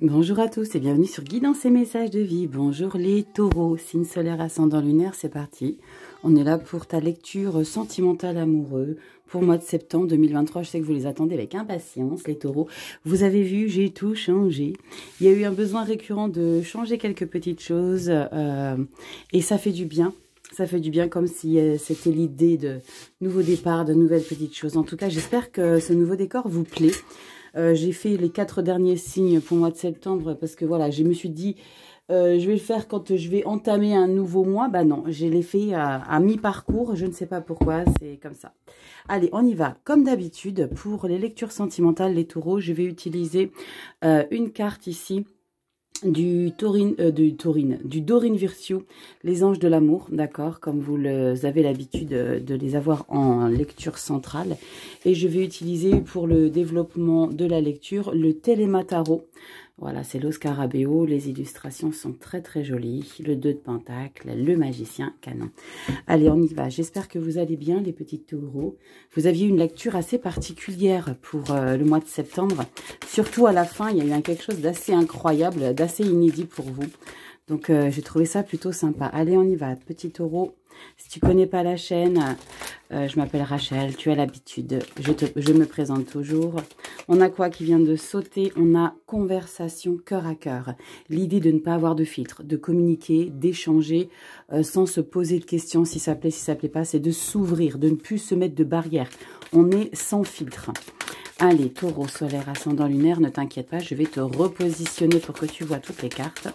Bonjour à tous et bienvenue sur Guidance et Messages de Vie. Bonjour les taureaux, signe solaire ascendant lunaire, c'est parti. On est là pour ta lecture sentimentale amoureux pour le mois de septembre 2023. Je sais que vous les attendez avec impatience, les taureaux. Vous avez vu, j'ai tout changé. Il y a eu un besoin récurrent de changer quelques petites choses et ça fait du bien. Ça fait du bien comme si c'était l'idée de nouveau départ, de nouvelles petites choses. En tout cas, j'espère que ce nouveau décor vous plaît. J'ai fait les 4 derniers signes pour le mois de septembre parce que voilà, je me suis dit, je vais le faire quand je vais entamer un nouveau mois. Bah non, je l'ai fait à mi-parcours, je ne sais pas pourquoi, c'est comme ça. Allez, on y va. Comme d'habitude, pour les lectures sentimentales, les taureaux, je vais utiliser une carte ici. Du Dorine Virtue, les anges de l'amour, d'accord, comme vous avez l'habitude de les avoir en lecture centrale. Et je vais utiliser pour le développement de la lecture le Téléma Tarot. Voilà, c'est l'os Scarabeo, les illustrations sont très très jolies. Le 2 de Pentacle, le magicien canon. Allez, on y va. J'espère que vous allez bien, les petits taureaux. Vous aviez une lecture assez particulière pour le mois de septembre. Surtout à la fin, il y a eu quelque chose d'assez incroyable, d'assez inédit pour vous. Donc, j'ai trouvé ça plutôt sympa. Allez, on y va, petit taureau. Si tu connais pas la chaîne, je m'appelle Rachel, tu as l'habitude, je me présente toujours. On a quoi qui vient de sauter? On a conversation cœur à cœur. L'idée de ne pas avoir de filtre, de communiquer, d'échanger sans se poser de questions si ça plaît, si ça plaît pas. C'est de s'ouvrir, de ne plus se mettre de barrière. On est sans filtre. Allez, taureau solaire ascendant lunaire, ne t'inquiète pas, je vais te repositionner pour que tu vois toutes les cartes.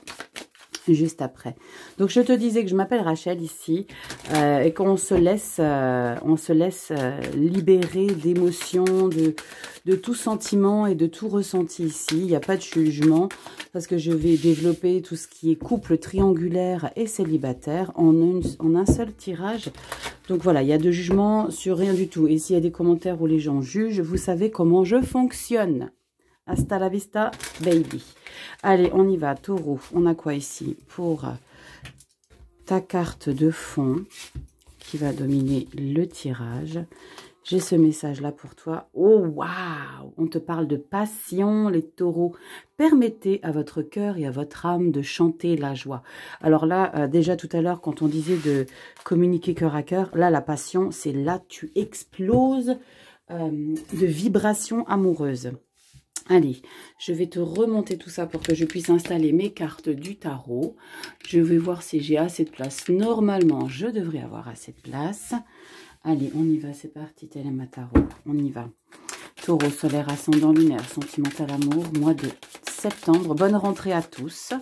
Juste après. Donc, je te disais que je m'appelle Rachel ici et qu'on se laisse, libérer d'émotions, de tout sentiment et de tout ressenti ici. Il n'y a pas de jugement parce que je vais développer tout ce qui est couple triangulaire et célibataire en un seul tirage. Donc, voilà, il y a de jugement sur rien du tout. Et s'il y a des commentaires où les gens jugent, vous savez comment je fonctionne. Hasta la vista, baby. Allez, on y va, taureau. On a quoi ici pour ta carte de fond qui va dominer le tirage? J'ai ce message-là pour toi. Oh, waouh! On te parle de passion, les taureaux. Permettez à votre cœur et à votre âme de chanter la joie. Alors là, déjà tout à l'heure, quand on disait de communiquer cœur à cœur, là, la passion, c'est là tu exploses de vibrations amoureuses. Allez, je vais te remonter tout ça pour que je puisse installer mes cartes du tarot. Je vais voir si j'ai assez de place. Normalement, je devrais avoir assez de place. Allez, on y va, c'est parti, Téléma Tarot. On y va. Taureau solaire ascendant lunaire, sentimental amour, mois de septembre. Bonne rentrée à tous.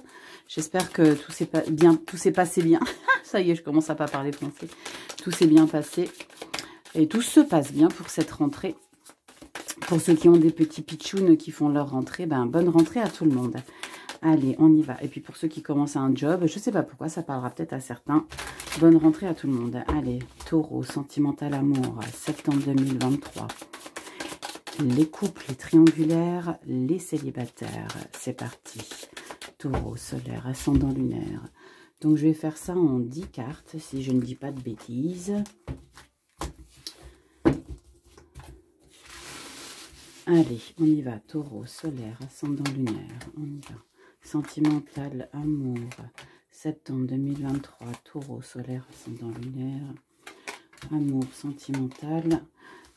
J'espère que tout s'est passé bien. Ça y est, je commence à pas parler français. Tout s'est bien passé. Et tout se passe bien pour cette rentrée. Pour ceux qui ont des petits pitchouns qui font leur rentrée, ben, bonne rentrée à tout le monde. Allez, on y va. Et puis pour ceux qui commencent un job, je ne sais pas pourquoi, ça parlera peut-être à certains. Bonne rentrée à tout le monde. Allez, taureau, sentimental amour, septembre 2023. Les couples, les triangulaires, les célibataires. C'est parti. Taureau, solaire, ascendant lunaire. Donc je vais faire ça en 10 cartes, si je ne dis pas de bêtises. Allez, on y va. Taureau, solaire, ascendant lunaire. On y va. Sentimental, amour. Septembre 2023. Taureau, solaire, ascendant lunaire. Amour, sentimental.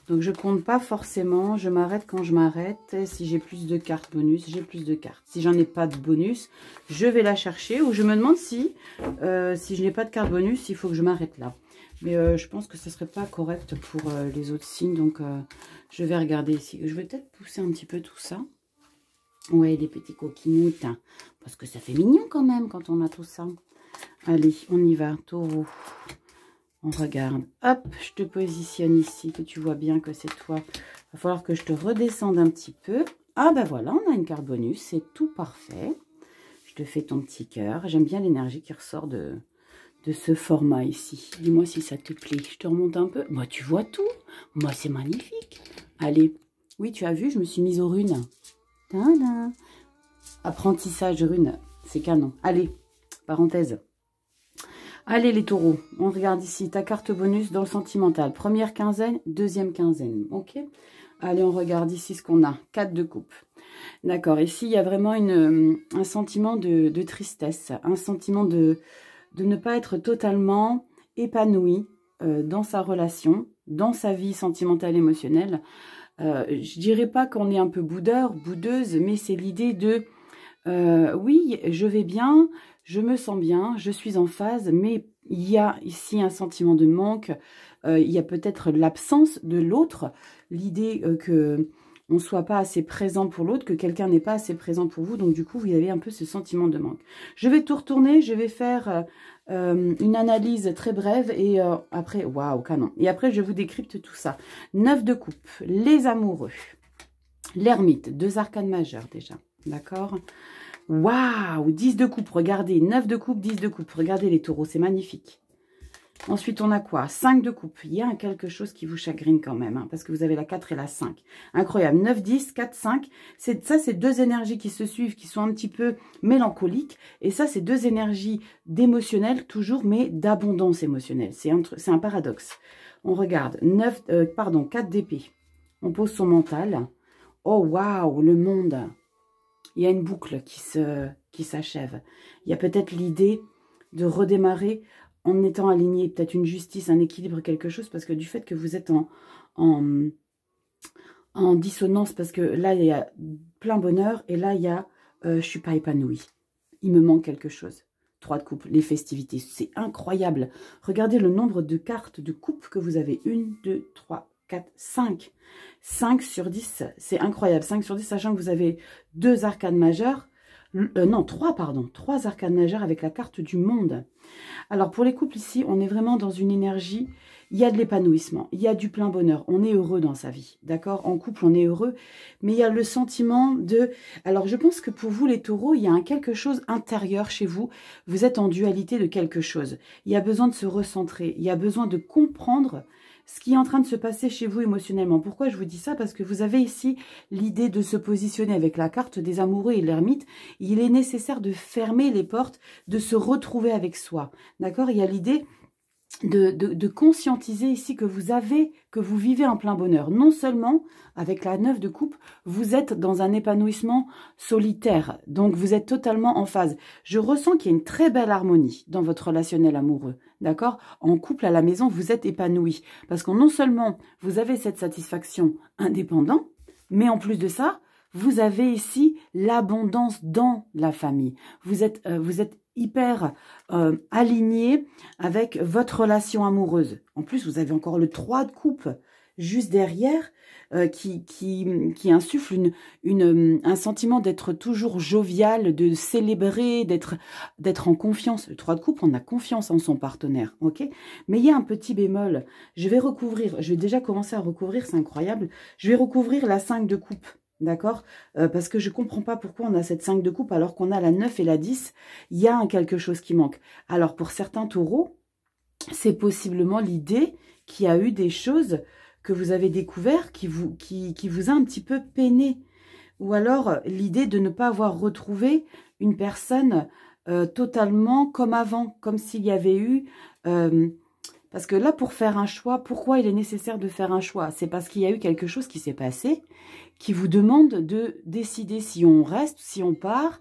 Donc, je compte pas forcément. Je m'arrête quand je m'arrête. Si j'ai plus de cartes bonus, j'ai plus de cartes. Si j'en ai pas de bonus, je vais la chercher. Ou je me demande si je n'ai pas de carte bonus, il faut que je m'arrête là. Mais je pense que ce ne serait pas correct pour les autres signes. Donc, je vais regarder ici. Je vais peut-être pousser un petit peu tout ça. Ouais, les petits coquinoutes. Hein, parce que ça fait mignon quand même quand on a tout ça. Allez, on y va. Taureau. On regarde. Hop, je te positionne ici. Que tu vois bien que c'est toi. Il va falloir que je te redescende un petit peu. Ah ben voilà, on a une carte bonus. C'est tout parfait. Je te fais ton petit cœur. J'aime bien l'énergie qui ressort de ce format ici. Dis-moi si ça te plaît. Je te remonte un peu. Moi, tu vois tout. Moi, c'est magnifique. Allez. Oui, tu as vu, je me suis mise aux runes. Tada. Apprentissage runes. C'est canon. Allez, parenthèse. Allez, les taureaux. On regarde ici ta carte bonus dans le sentimental. Première quinzaine, deuxième quinzaine. Ok. Allez, on regarde ici ce qu'on a. 4 de coupe. D'accord. Ici, il y a vraiment un sentiment de tristesse, un sentiment de ne pas être totalement épanoui dans sa relation, dans sa vie sentimentale, émotionnelle. Je dirais pas qu'on est un peu boudeur, boudeuse, mais c'est l'idée de oui, je vais bien, je me sens bien, je suis en phase, mais il y a ici un sentiment de manque, il y a peut-être l'absence de l'autre, l'idée que on ne soit pas assez présent pour l'autre, que quelqu'un n'est pas assez présent pour vous, donc du coup, vous avez un peu ce sentiment de manque. Je vais tout retourner, je vais faire une analyse très brève, et après, waouh, canon. Et après, je vous décrypte tout ça. 9 de coupe, les amoureux, l'ermite, 2 arcanes majeures déjà, d'accord? Waouh, 10 de coupe, regardez, 9 de coupe, 10 de coupe, regardez les taureaux, c'est magnifique. Ensuite, on a quoi? 5 de coupe. Il y a quelque chose qui vous chagrine quand même, hein, parce que vous avez la 4 et la 5. Incroyable. 9, 10, 4, 5. Ça, c'est 2 énergies qui se suivent, qui sont un petit peu mélancoliques. Et ça, c'est 2 énergies d'émotionnel, toujours, mais d'abondance émotionnelle. C'est un paradoxe. On regarde. 4 d'épée. On pose son mental. Oh, waouh, le monde. Il y a une boucle qui s'achève. Il y a peut-être l'idée de redémarrer en étant aligné, peut-être une justice, un équilibre, quelque chose, parce que du fait que vous êtes en dissonance, parce que là, il y a plein bonheur, et là, il y a je suis pas épanouie. Il me manque quelque chose. 3 de coupe, les festivités, c'est incroyable. Regardez le nombre de cartes de coupe que vous avez. 1, 2, 3, 4, 5. 5 sur 10, c'est incroyable. 5 sur 10, sachant que vous avez 2 arcanes majeures. Non, 3, pardon. 3 arcanes majeures avec la carte du monde. Alors, pour les couples ici, on est vraiment dans une énergie, il y a de l'épanouissement, il y a du plein bonheur, on est heureux dans sa vie, d'accord? En couple, on est heureux, mais il y a le sentiment de... Alors, je pense que pour vous, les taureaux, il y a quelque chose intérieur chez vous, vous êtes en dualité de quelque chose. Il y a besoin de se recentrer, il y a besoin de comprendre ce qui est en train de se passer chez vous émotionnellement. Pourquoi je vous dis ça? Parce que vous avez ici l'idée de se positionner avec la carte des amoureux et l'ermite. Il est nécessaire de fermer les portes, de se retrouver avec soi. D'accord? Il y a l'idée de conscientiser ici que vous vivez en plein bonheur. Non seulement, avec la 9 de coupe, vous êtes dans un épanouissement solitaire. Donc, vous êtes totalement en phase. Je ressens qu'il y a une très belle harmonie dans votre relationnel amoureux. D'accord? En couple, à la maison, vous êtes épanoui. Parce que non seulement, vous avez cette satisfaction indépendante, mais en plus de ça, vous avez ici l'abondance dans la famille. Vous êtes hyper aligné avec votre relation amoureuse. En plus, vous avez encore le 3 de coupe juste derrière qui insuffle un sentiment d'être toujours jovial, de célébrer, d'être en confiance. Le 3 de coupe, on a confiance en son partenaire, ok? Mais il y a un petit bémol. Je vais déjà commencer à recouvrir, c'est incroyable. Je vais recouvrir la 5 de coupe. D'accord? Parce que je ne comprends pas pourquoi on a cette 5 de coupe alors qu'on a la 9 et la 10. Il y a quelque chose qui manque. Alors, pour certains taureaux, c'est possiblement l'idée qu'il y a eu des choses que vous avez découvertes qui vous a un petit peu peiné. Ou alors, l'idée de ne pas avoir retrouvé une personne totalement comme avant, comme s'il y avait eu... parce que là, pour faire un choix, pourquoi il est nécessaire de faire un choix? C'est parce qu'il y a eu quelque chose qui s'est passé qui vous demande de décider si on reste, si on part,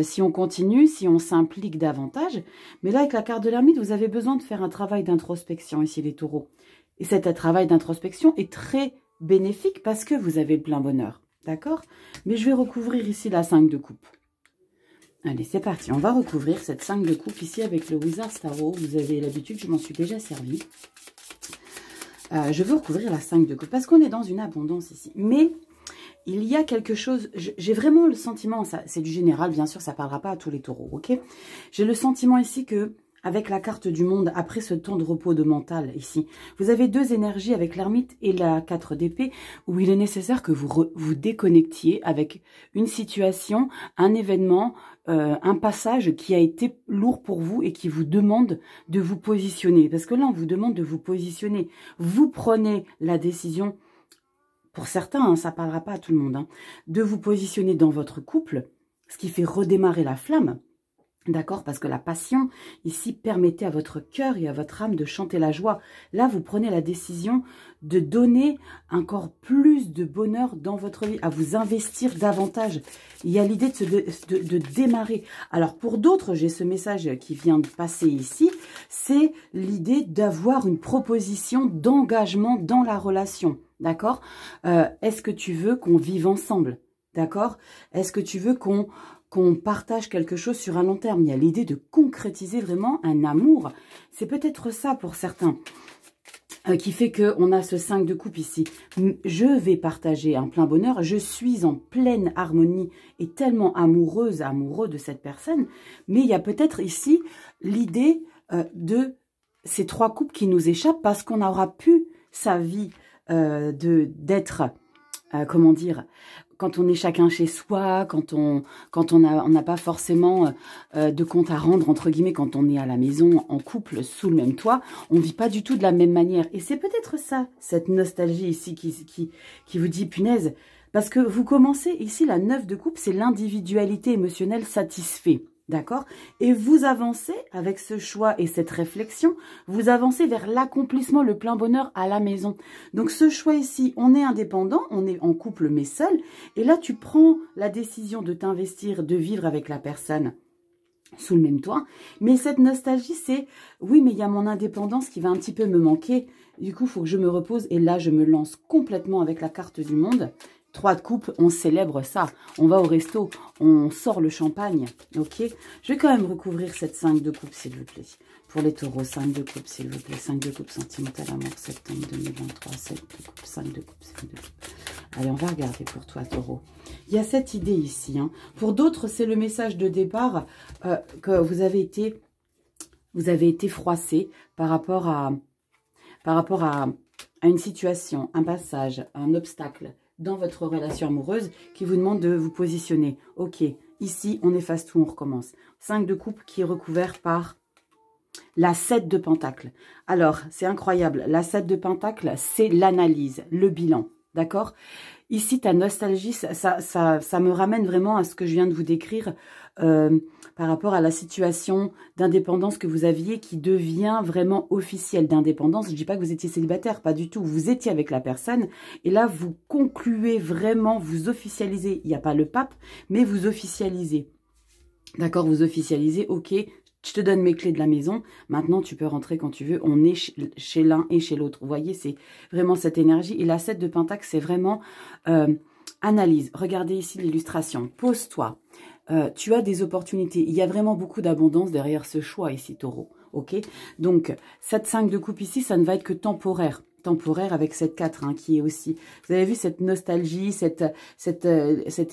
si on continue, si on s'implique davantage. Mais là, avec la carte de l'ermite, vous avez besoin de faire un travail d'introspection ici, les taureaux. Et cet travail d'introspection est très bénéfique parce que vous avez le plein bonheur. D'accord? Mais je vais recouvrir ici la 5 de coupe. Allez, c'est parti. On va recouvrir cette 5 de coupe ici avec le Wizard Tarot. Vous avez l'habitude, je m'en suis déjà servi. Je veux recouvrir la 5 de coupe parce qu'on est dans une abondance ici. Mais il y a quelque chose, j'ai vraiment le sentiment, c'est du général, bien sûr, ça ne parlera pas à tous les taureaux, ok? J'ai le sentiment ici que, avec la carte du monde, après ce temps de repos de mental ici, vous avez 2 énergies avec l'ermite et la 4 d'épée, où il est nécessaire que vous déconnectiez avec une situation, un événement, un passage qui a été lourd pour vous et qui vous demande de vous positionner. Parce que là, on vous demande de vous positionner. Vous prenez la décision, pour certains, hein, ça ne parlera pas à tout le monde, hein, de vous positionner dans votre couple, ce qui fait redémarrer la flamme. D'accord? Parce que la passion, ici, permettait à votre cœur et à votre âme de chanter la joie. Là, vous prenez la décision de donner encore plus de bonheur dans votre vie, à vous investir davantage. Il y a l'idée de démarrer. Alors, pour d'autres, j'ai ce message qui vient de passer ici, c'est l'idée d'avoir une proposition d'engagement dans la relation. D'accord? Est-ce que tu veux qu'on vive ensemble? D'accord? Est-ce que tu veux qu'on partage quelque chose sur un long terme? Il y a l'idée de concrétiser vraiment un amour. C'est peut-être ça pour certains qui fait qu'on a ce 5 de coupe ici. Je vais partager un plein bonheur. Je suis en pleine harmonie et tellement amoureuse, amoureux de cette personne. Mais il y a peut-être ici l'idée de ces 3 coupes qui nous échappent parce qu'on aura pu sa vie d'être, comment dire, quand on est chacun chez soi, quand on n'a pas forcément de compte à rendre, entre guillemets, quand on est à la maison, en couple, sous le même toit, on vit pas du tout de la même manière. Et c'est peut-être ça, cette nostalgie ici qui vous dit, punaise, parce que vous commencez ici, la 9 de coupe, c'est l'individualité émotionnelle satisfaite. D'accord? Et vous avancez avec ce choix et cette réflexion, vous avancez vers l'accomplissement, le plein bonheur à la maison. Donc ce choix ici, on est indépendant, on est en couple mais seul. Et là, tu prends la décision de t'investir, de vivre avec la personne sous le même toit. Mais cette nostalgie, c'est, oui, mais il y a mon indépendance qui va un petit peu me manquer. Du coup, il faut que je me repose. Et là, je me lance complètement avec la carte du monde. 3 de coupe, on célèbre ça. On va au resto, on sort le champagne, ok? Je vais quand même recouvrir cette 5 de coupe, s'il vous plaît. Pour les taureaux, 5 de coupe, s'il vous plaît. 5 de coupe sentimental, amour, septembre 2023. 7 de coupe, 5 de coupe, 5 de coupe. Allez, on va regarder pour toi, taureau. Il y a cette idée ici. Hein. Pour d'autres, c'est le message de départ que vous avez été froissé par rapport à une situation, un passage, un obstacle dans votre relation amoureuse qui vous demande de vous positionner. Ok, ici, on efface tout, on recommence. 5 de coupe qui est recouvert par la 7 de pentacle. Alors, c'est incroyable. La 7 de pentacle, c'est l'analyse, le bilan. D'accord? Ici, ta nostalgie, ça me ramène vraiment à ce que je viens de vous décrire par rapport à la situation d'indépendance que vous aviez qui devient vraiment officielle d'indépendance. Je ne dis pas que vous étiez célibataire, pas du tout. Vous étiez avec la personne et là, vous concluez vraiment, vous officialisez. Il n'y a pas le pape, mais vous officialisez. D'accord, vous officialisez, ok, je te donne mes clés de la maison. Maintenant, tu peux rentrer quand tu veux. On est chez l'un et chez l'autre. Vous voyez, c'est vraiment cette énergie. Et la 7 de pentacle, c'est vraiment analyse. Regardez ici l'illustration. Pose-toi. Tu as des opportunités. Il y a vraiment beaucoup d'abondance derrière ce choix ici, taureau. Ok? Donc, cette 5 de coupe ici, ça ne va être que temporaire. Temporaire avec cette 4 hein, qui est aussi... Vous avez vu cette nostalgie, cette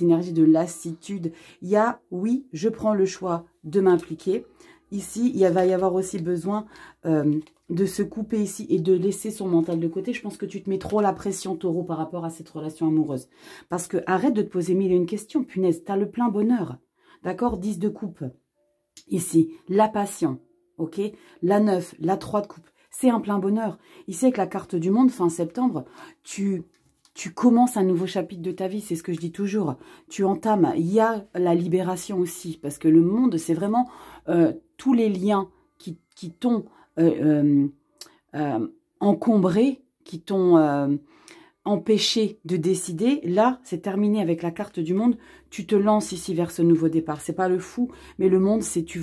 énergie de lassitude. Il y a, oui, je prends le choix de m'impliquer. Ici, il va y avoir aussi besoin de se couper ici et de laisser son mental de côté. Je pense que tu te mets trop la pression, taureau, par rapport à cette relation amoureuse. Parce que arrête de te poser mille et une questions. Punaise, tu as le plein bonheur. D'accord? 10 de coupe. Ici, la passion. Ok? La 9, la 3 de coupe. C'est un plein bonheur. Ici, avec la carte du monde, fin septembre, tu commences un nouveau chapitre de ta vie. C'est ce que je dis toujours. Tu entames. Il y a la libération aussi. Parce que le monde, c'est vraiment tous les liens qui t'ont encombré, qui t'ont empêché de décider. Là, c'est terminé avec la carte du monde. Tu te lances ici vers ce nouveau départ. C'est pas le fou, mais le monde, c'est tu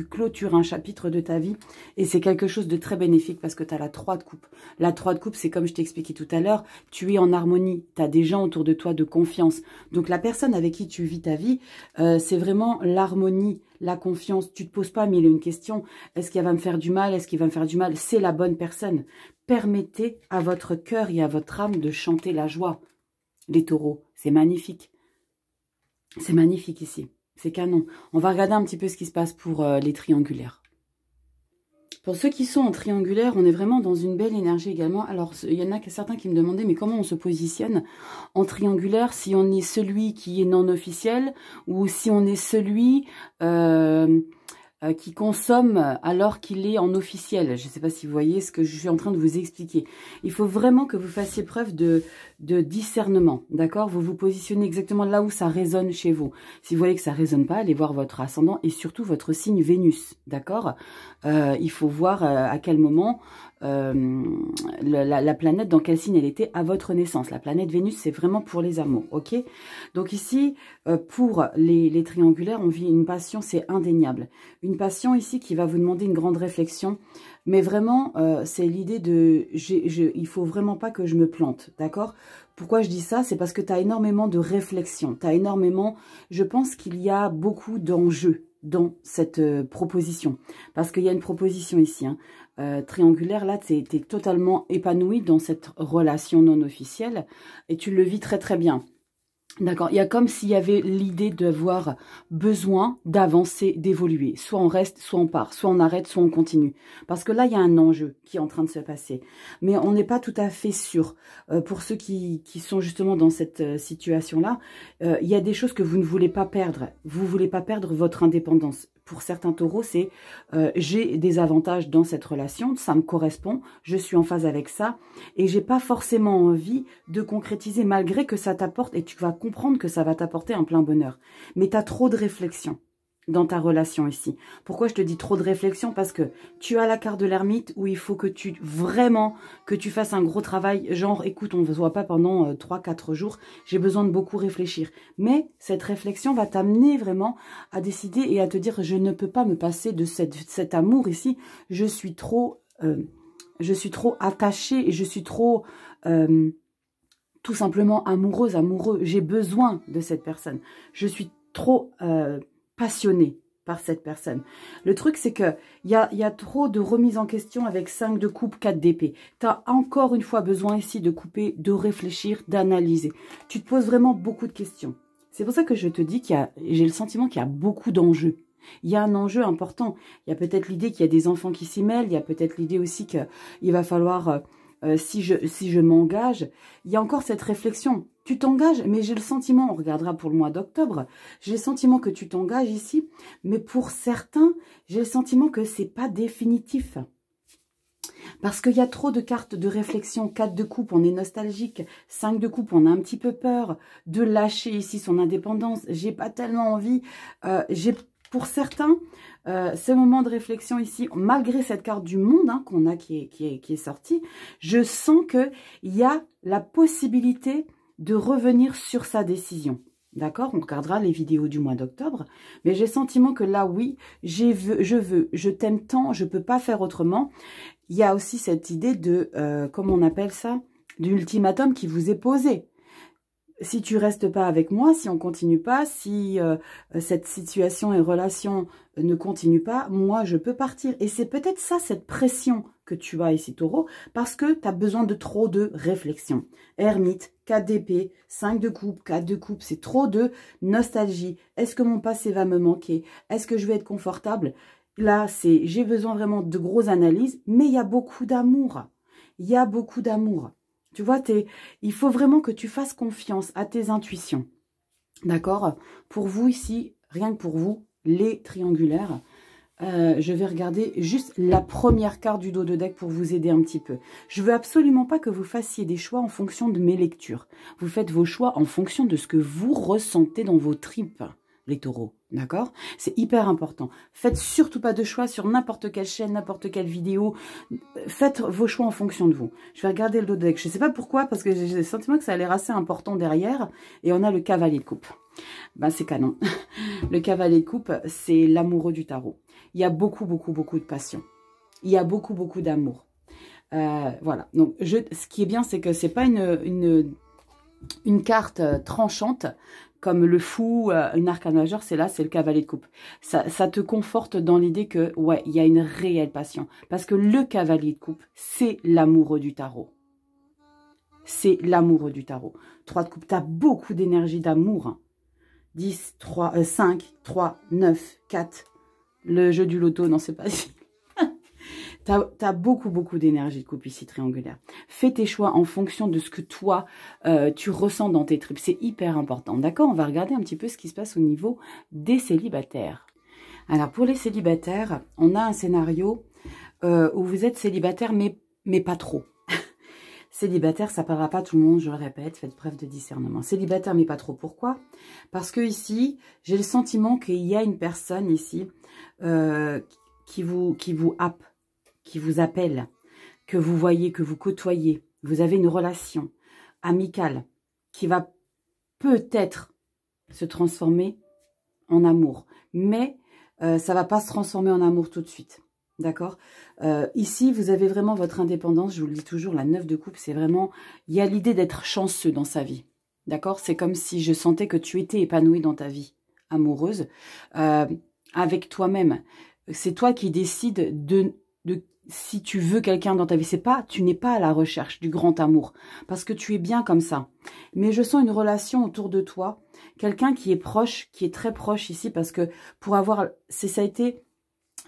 clôtures un chapitre de ta vie et c'est quelque chose de très bénéfique parce que tu as la 3 de coupe. La 3 de coupe, c'est comme je t'ai expliqué tout à l'heure, tu es en harmonie, tu as des gens autour de toi de confiance. Donc la personne avec qui tu vis ta vie, c'est vraiment l'harmonie, la confiance. Tu te poses pas mille et une questions. Est-ce qu'il va me faire du mal? Est-ce qu'il va me faire du mal? C'est la bonne personne. Permettez à votre cœur et à votre âme de chanter la joie. Les taureaux, c'est magnifique. C'est magnifique ici. C'est canon. On va regarder un petit peu ce qui se passe pour les triangulaires. Pour ceux qui sont en triangulaire, on est vraiment dans une belle énergie également. Alors, il y en a certains qui me demandaient, mais comment on se positionne en triangulaire, si on est celui qui est non officiel ou si on est celui qui consomme alors qu'il est en officiel. Je ne sais pas si vous voyez ce que je suis en train de vous expliquer. Il faut vraiment que vous fassiez preuve de discernement, d'accord? Vous vous positionnez exactement là où ça résonne chez vous. Si vous voyez que ça résonne pas, allez voir votre ascendant et surtout votre signe Vénus, d'accord? Il faut voir à quel moment la planète, dans quel signe elle était à votre naissance. La planète Vénus, c'est vraiment pour les amours, ok? Donc ici, pour les triangulaires, on vit une passion, c'est indéniable. Une passion ici qui va vous demander une grande réflexion, mais vraiment, c'est l'idée de, il faut vraiment pas que je me plante, d'accord? Pourquoi je dis ça? C'est parce que tu as énormément de réflexion, tu as énormément, je pense qu'il y a beaucoup d'enjeux dans cette proposition, parce qu'il y a une proposition ici, hein, triangulaire, là, tu es totalement épanoui dans cette relation non officielle, et tu le vis très très bien. D'accord, il y a comme s'il y avait l'idée d'avoir besoin d'avancer, d'évoluer. Soit on reste, soit on part, soit on arrête, soit on continue. Parce que là, il y a un enjeu qui est en train de se passer. Mais on n'est pas tout à fait sûr. Pour ceux qui sont justement dans cette situation-là, il y a des choses que vous ne voulez pas perdre. Vous ne voulez pas perdre votre indépendance. Pour certains taureaux, c'est j'ai des avantages dans cette relation, ça me correspond, je suis en phase avec ça et j'ai pas forcément envie de concrétiser malgré que ça t'apporte et tu vas comprendre que ça va t'apporter un plein bonheur. Mais tu as trop de réflexion dans ta relation ici. Pourquoi je te dis trop de réflexion? Parce que tu as la carte de l'ermite où il faut que tu fasses un gros travail, genre écoute, on ne se voit pas pendant 3-4 jours, j'ai besoin de beaucoup réfléchir. Mais cette réflexion va t'amener vraiment à décider et à te dire je ne peux pas me passer de cet amour ici, je suis trop attachée et je suis trop tout simplement amoureuse, amoureux, j'ai besoin de cette personne. Je suis trop passionnée par cette personne. Le truc, c'est que il y a trop de remise en question avec 5 de coupe, 4 d'épée. Tu as encore une fois besoin ici de couper, de réfléchir, d'analyser. Tu te poses vraiment beaucoup de questions. C'est pour ça que je te dis j'ai le sentiment qu'il y a beaucoup d'enjeux. Il y a un enjeu important. Il y a peut-être l'idée qu'il y a des enfants qui s'y mêlent. Il y a peut-être l'idée aussi qu'il va falloir... si je m'engage, il y a encore cette réflexion. Tu t'engages, mais j'ai le sentiment, on regardera pour le mois d'octobre, j'ai le sentiment que tu t'engages ici, mais pour certains, j'ai le sentiment que c'est pas définitif. Parce qu'il y a trop de cartes de réflexion. 4 de coupe, on est nostalgique. 5 de coupe, on a un petit peu peur de lâcher ici son indépendance. J'ai pas tellement envie. Pour certains, ce moment de réflexion ici, malgré cette carte du monde hein, qu'on a qui est sortie, je sens qu'il y a la possibilité de revenir sur sa décision. D'accord? On regardera les vidéos du mois d'octobre. Mais j'ai le sentiment que là, oui, je t'aime tant, je ne peux pas faire autrement. Il y a aussi cette idée de, comment on appelle ça, d'ultimatum qui vous est posé. Si tu restes pas avec moi, si on continue pas, si cette situation et relation ne continue pas, moi je peux partir. Et c'est peut-être ça, cette pression que tu as ici, taureau, parce que tu as besoin de trop de réflexion. Ermite, 4 d'épée, 5 de coupe, 4 de coupe, c'est trop de nostalgie. Est-ce que mon passé va me manquer? Est-ce que je vais être confortable? Là, j'ai besoin vraiment de grosses analyses, mais il y a beaucoup d'amour. Il y a beaucoup d'amour. Tu vois, il faut vraiment que tu fasses confiance à tes intuitions. D'accord? Pour vous ici, rien que pour vous, les triangulaires, je vais regarder juste la première carte du dos de deck pour vous aider un petit peu. Je veux absolument pas que vous fassiez des choix en fonction de mes lectures. Vous faites vos choix en fonction de ce que vous ressentez dans vos tripes, les taureaux. D'accord? C'est hyper important. Faites surtout pas de choix sur n'importe quelle chaîne, n'importe quelle vidéo. Faites vos choix en fonction de vous. Je vais regarder le dos de deck. Je sais pas pourquoi, parce que j'ai le sentiment que ça a l'air assez important derrière. Et on a le cavalier de coupe. Ben, c'est canon. Le cavalier de coupe, c'est l'amoureux du tarot. Il y a beaucoup, beaucoup, beaucoup de passion. Il y a beaucoup, beaucoup d'amour. Voilà. Donc, ce qui est bien, c'est que c'est pas une carte tranchante, comme le fou, une arcane majeure, c'est là, c'est le cavalier de coupe. Ça te conforte dans l'idée que, ouais, il y a une réelle passion. Parce que le cavalier de coupe, c'est l'amoureux du tarot. C'est l'amoureux du tarot. 3 de coupe, tu as beaucoup d'énergie d'amour. Hein. 10, 3, 5, 3, 9, 4. Le jeu du loto, non, c'est pas si. T'as beaucoup, beaucoup d'énergie de coupe ici, triangulaire. Fais tes choix en fonction de ce que toi, tu ressens dans tes tripes. C'est hyper important. D'accord? On va regarder un petit peu ce qui se passe au niveau des célibataires. Alors, pour les célibataires, on a un scénario où vous êtes célibataire, mais pas trop. Célibataire, ça parlera pas à tout le monde, je le répète, faites preuve de discernement. Célibataire, mais pas trop. Pourquoi? Parce que ici, j'ai le sentiment qu'il y a une personne ici qui vous happe, qui vous appelle, que vous voyez, que vous côtoyez. Vous avez une relation amicale qui va peut-être se transformer en amour. Mais ça va pas se transformer en amour tout de suite. D'accord? Ici, vous avez vraiment votre indépendance. Je vous le dis toujours, la 9 de coupe, c'est vraiment... Il y a l'idée d'être chanceux dans sa vie. D'accord? C'est comme si je sentais que tu étais épanoui dans ta vie amoureuse. Avec toi-même. C'est toi qui décides de si tu veux quelqu'un dans ta vie. Tu n'es pas à la recherche du grand amour. Parce que tu es bien comme ça. Mais je sens une relation autour de toi. Quelqu'un qui est proche, qui est très proche ici. Parce que pour avoir... Ça a été...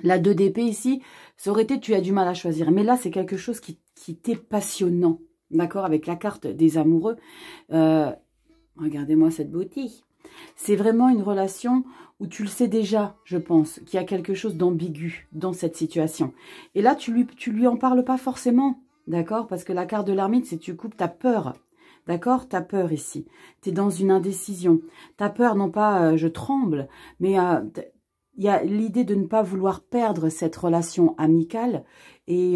La 2 d'épée ici, ça aurait été tu as du mal à choisir. Mais là, c'est quelque chose qui t'est passionnant. D'accord? Avec la carte des amoureux. Regardez-moi cette beauté. C'est vraiment une relation où tu le sais déjà, je pense, qu'il y a quelque chose d'ambigu dans cette situation. Et là, tu lui en parles pas forcément. D'accord? Parce que la carte de l'ermite, c'est tu coupes, t'as peur. D'accord? T'as peur ici. T'es dans une indécision. T'as peur, non pas je tremble, mais... il y a l'idée de ne pas vouloir perdre cette relation amicale et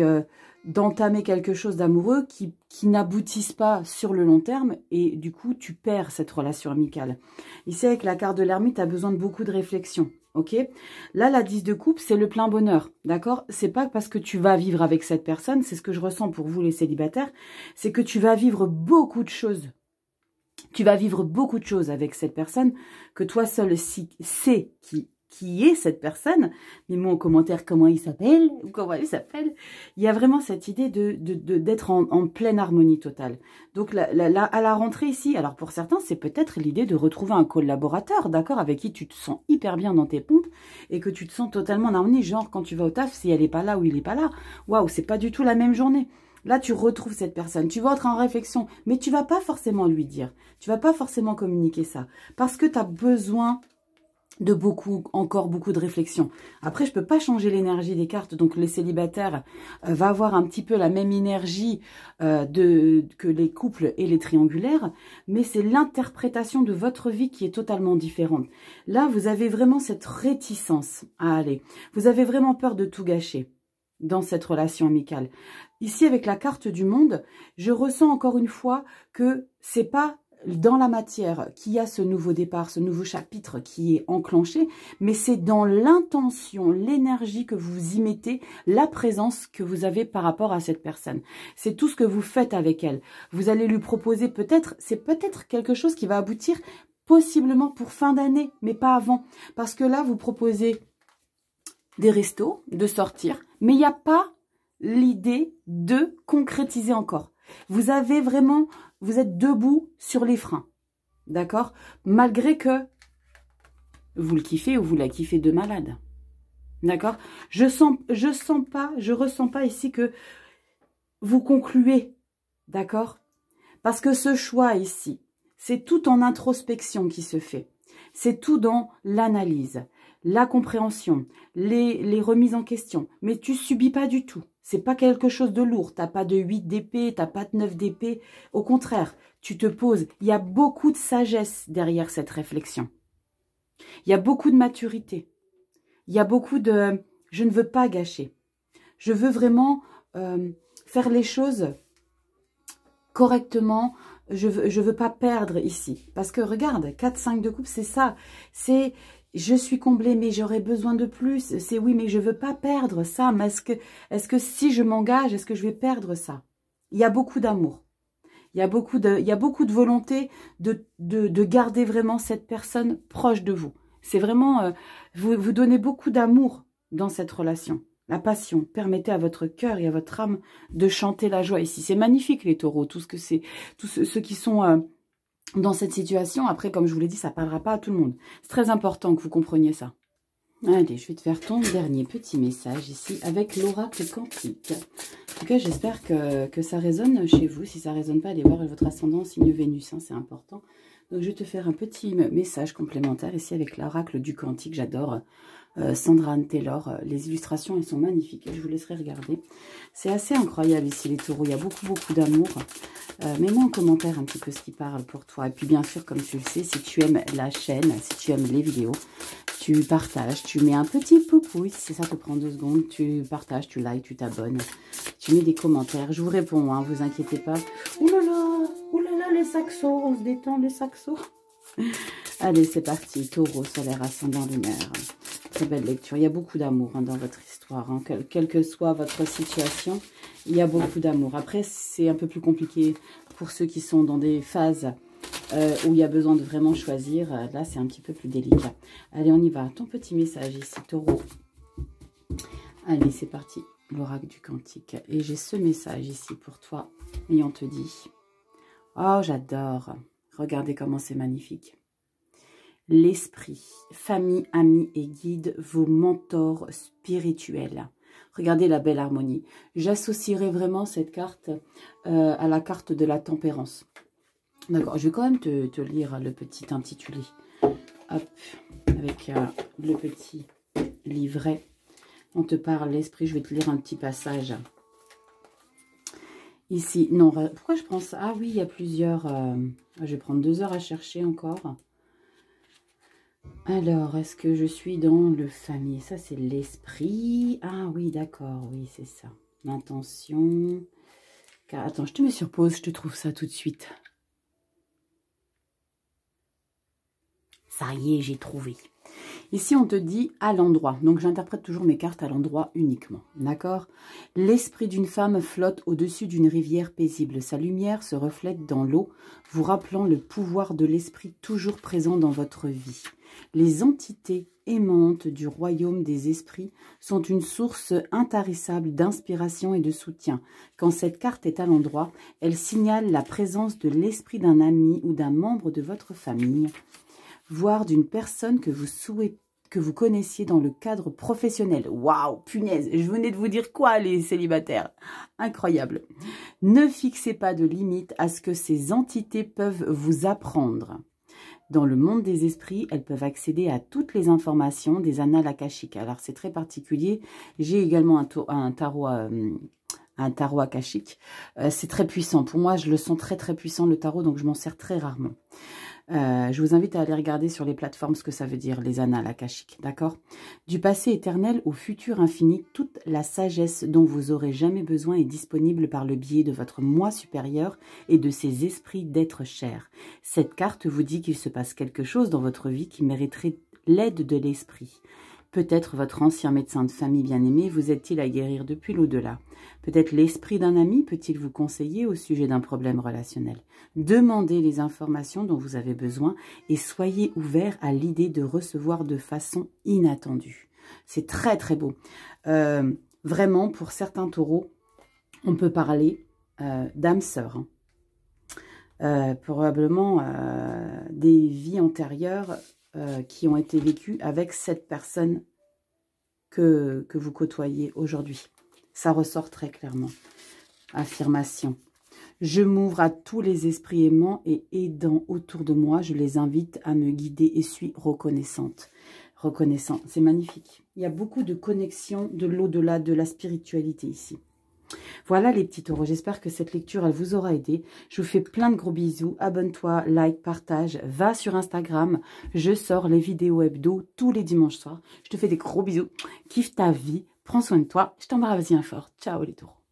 d'entamer quelque chose d'amoureux qui n'aboutisse pas sur le long terme et du coup, tu perds cette relation amicale. Ici, avec la carte de l'ermite, tu as besoin de beaucoup de réflexion. Ok? Là, la 10 de coupe, c'est le plein bonheur. D'accord? C'est pas parce que tu vas vivre avec cette personne, c'est ce que je ressens pour vous les célibataires, c'est que tu vas vivre beaucoup de choses. Tu vas vivre beaucoup de choses avec cette personne que toi seul sais qui est cette personne, mais moi en commentaire comment il s'appelle, ou comment elle s'appelle, il y a vraiment cette idée d'être en pleine harmonie totale. Donc à la rentrée ici, alors pour certains, c'est peut-être l'idée de retrouver un collaborateur, d'accord, avec qui tu te sens hyper bien dans tes pompes, et que tu te sens totalement en harmonie, genre quand tu vas au taf, si elle n'est pas là ou il n'est pas là, waouh, c'est pas du tout la même journée. Là, tu retrouves cette personne, tu vas entrer en réflexion, mais tu vas pas forcément lui dire, tu vas pas forcément communiquer ça, parce que tu as besoin de encore beaucoup de réflexion. Après, je peux pas changer l'énergie des cartes, donc les célibataires va avoir un petit peu la même énergie que les couples et les triangulaires, mais c'est l'interprétation de votre vie qui est totalement différente. Là, vous avez vraiment cette réticence à aller. Vous avez vraiment peur de tout gâcher dans cette relation amicale. Ici, avec la carte du monde, je ressens encore une fois que c'est pas dans la matière qu'il y a ce nouveau départ, ce nouveau chapitre qui est enclenché, mais c'est dans l'intention, l'énergie que vous y mettez, la présence que vous avez par rapport à cette personne. C'est tout ce que vous faites avec elle. Vous allez lui proposer peut-être, c'est peut-être quelque chose qui va aboutir possiblement pour fin d'année, mais pas avant. Parce que là, vous proposez des restos, de sortir, mais il n'y a pas l'idée de concrétiser encore. Vous avez vraiment... Vous êtes debout sur les freins, d'accord? Malgré que vous le kiffez ou vous la kiffez de malade, d'accord? Je ressens pas ici que vous concluez, d'accord? Parce que ce choix ici, c'est tout en introspection qui se fait. C'est tout dans l'analyse, la compréhension, les remises en question. Mais tu subis pas du tout. C'est pas quelque chose de lourd. T'as pas de 8 d'épée, t'as pas de 9 d'épée. Au contraire, tu te poses. Il y a beaucoup de sagesse derrière cette réflexion. Il y a beaucoup de maturité. Il y a beaucoup de... Je ne veux pas gâcher. Je veux vraiment faire les choses correctement. Je veux pas perdre ici. Parce que regarde, 4-5 de coupe, c'est ça. C'est... Je suis comblée, mais j'aurais besoin de plus. C'est oui, mais je veux pas perdre ça. Mais est-ce que si je m'engage, est-ce que je vais perdre ça? Il y a beaucoup d'amour. Il y a beaucoup de volonté de garder vraiment cette personne proche de vous. C'est vraiment... vous donnez beaucoup d'amour dans cette relation. La passion. Permettez à votre cœur et à votre âme de chanter la joie ici. C'est magnifique, les taureaux. Tout ce que c'est... Tous ceux qui sont... dans cette situation, après, comme je vous l'ai dit, ça ne parlera pas à tout le monde. C'est très important que vous compreniez ça. Allez, je vais te faire ton dernier petit message ici avec l'oracle quantique. En tout cas, j'espère que ça résonne chez vous. Si ça ne résonne pas, allez voir votre ascendant signe Vénus, hein, c'est important. Donc, je vais te faire un petit message complémentaire ici avec l'oracle du Cantique. J'adore Sandra Anne Taylor. Les illustrations, elles sont magnifiques. Et je vous laisserai regarder. C'est assez incroyable ici, les taureaux. Il y a beaucoup, beaucoup d'amour. Mets-moi en commentaire un petit peu ce qui parle pour toi. Et puis, bien sûr, comme tu le sais, si tu aimes la chaîne, si tu aimes les vidéos, tu partages, tu mets un petit poupouille, si ça te prend 2 secondes, tu partages, tu likes, tu t'abonnes, tu mets des commentaires. Je vous réponds, hein, vous inquiétez pas. Ouh là là, les saxos, on se détend les saxos. Allez, c'est parti. Taureau, solaire, ascendant, lunaire. Très belle lecture. Il y a beaucoup d'amour hein, dans votre histoire. Hein. Quelle que soit votre situation, il y a beaucoup d'amour. Après, c'est un peu plus compliqué pour ceux qui sont dans des phases où il y a besoin de vraiment choisir. Là, c'est un petit peu plus délicat. Allez, on y va. Ton petit message ici, taureau. Allez, c'est parti. L'oracle du Cantique. Et j'ai ce message ici pour toi. Et on te dit... Oh, j'adore. Regardez comment c'est magnifique. L'esprit, famille, amis et guides, vos mentors spirituels. Regardez la belle harmonie. J'associerai vraiment cette carte à la carte de la tempérance. D'accord, je vais quand même te lire le petit intitulé. Hop, avec le petit livret. On te parle l'esprit, je vais te lire un petit passage. Ici, non, pourquoi je prends ça? Ah oui, il y a plusieurs... je vais prendre 2 heures à chercher encore. Alors, est-ce que je suis dans le famille? Ça, c'est l'esprit. Ah oui, d'accord, oui, c'est ça. L'intention. Attends, je te mets sur pause, je te trouve ça tout de suite. Ça y est, j'ai trouvé. Ici, on te dit à l'endroit. Donc, j'interprète toujours mes cartes à l'endroit uniquement. D'accord? L'esprit d'une femme flotte au-dessus d'une rivière paisible. Sa lumière se reflète dans l'eau, vous rappelant le pouvoir de l'esprit toujours présent dans votre vie. Les entités aimantes du royaume des esprits sont une source intarissable d'inspiration et de soutien. Quand cette carte est à l'endroit, elle signale la présence de l'esprit d'un ami ou d'un membre de votre famille, voire d'une personne que vous connaissiez dans le cadre professionnel. Waouh, punaise, je venais de vous dire quoi les célibataires? Incroyable. Ne fixez pas de limite à ce que ces entités peuvent vous apprendre. Dans le monde des esprits, elles peuvent accéder à toutes les informations des annales akashiques. Alors, c'est très particulier. J'ai également un tarot akashique. C'est très puissant. Pour moi, je le sens très, très puissant, le tarot, donc je m'en sers très rarement. Je vous invite à aller regarder sur les plateformes ce que ça veut dire, les annales akashiques, d'accord? Du passé éternel au futur infini, toute la sagesse dont vous aurez jamais besoin est disponible par le biais de votre moi supérieur et de ces esprits d'être chers. Cette carte vous dit qu'il se passe quelque chose dans votre vie qui mériterait l'aide de l'esprit. Peut-être votre ancien médecin de famille bien-aimé vous aide-t-il à guérir depuis l'au-delà. Peut-être l'esprit d'un ami peut-il vous conseiller au sujet d'un problème relationnel. Demandez les informations dont vous avez besoin et soyez ouvert à l'idée de recevoir de façon inattendue. C'est très très beau. Vraiment, pour certains taureaux, on peut parler d'âme sœur. Probablement des vies antérieures qui ont été vécues avec cette personne que vous côtoyez aujourd'hui. Ça ressort très clairement. Affirmation. Je m'ouvre à tous les esprits aimants et aidants autour de moi. Je les invite à me guider et suis reconnaissante. Reconnaissant, c'est magnifique. Il y a beaucoup de connexions de l'au-delà, de la spiritualité ici. Voilà les petits taureaux, j'espère que cette lecture, elle vous aura aidé. Je vous fais plein de gros bisous. Abonne-toi, like, partage, va sur Instagram. Je sors les vidéos hebdo tous les dimanches soirs. Je te fais des gros bisous. Kiffe ta vie, prends soin de toi. Je t'embrasse bien fort. Ciao les taureaux.